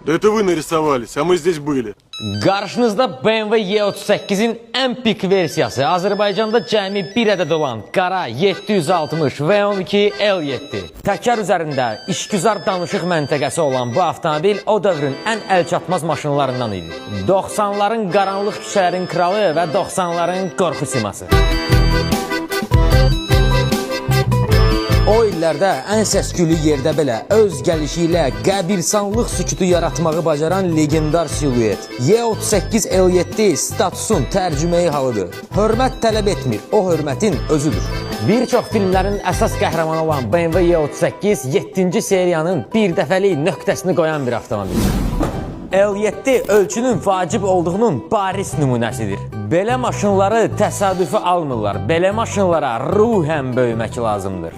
Да это вы нарисовались, а мы здесь были. Qarşınızda BMW E38-in ən pik versiyası, Azərbaycanda cəmi bir ədəd olan qara 760 V12 L7. Təkər üzərində işgüzar danışıq məntəqəsi olan bu avtomobil o dövrün ən əlçatmaz maşınlarından idi. 90'ların qaranlıq küçələrin kralı və 90'ların qorxu siması. O illərdə ən səskülü yerdə belə öz gəlişi ilə qəbirsanlıq sükutu yaratmağı bacaran legendar siluet. E38 L7 statusun tərcüməyi halıdır. Hörmət tələb etmir, o hörmətin özüdür. Bir çox filmlərin əsas qəhrəmanı olan BMW E38 7-ci seriyanın bir dəfəlik nöqtəsini qoyan bir avtomobil. L7 ölçünün vacib olduğunun bariz nümunəsidir. Belə maşınları təsadüfi almırlar. Belə maşınlara ruhən böyümək lazımdır.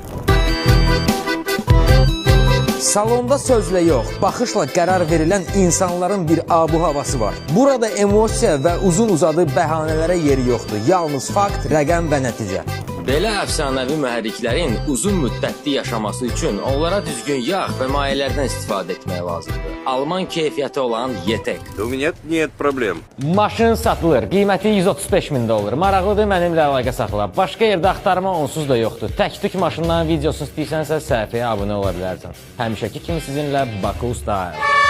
Salonda sözlə yox, baxışla qərar verilən insanların bir abu havası var. Burada emosiya və uzun-uzadı bəhanələrə yeri yoxdur. Yalnız fakt, rəqəm və nəticə. Belə əfsanəvi mühərriklərin uzun müddətli yaşaması üçün onlara düzgün yağ və mayelərdən istifadə etmək lazımdır. Alman keyfiyyəti olan YTEC. У меня нет проблем. Maşın satılır, qiyməti 135 min dollar. Maraqlıdır, mənimlə əlaqə saxla. Başqa yerdə axtarma onsuz da yoxdur. Tək-tük maşından videosunu istəyirsənsə səhifəyə abunə ola bilərsən. Həmişəki kimi sizinlə Baku Style.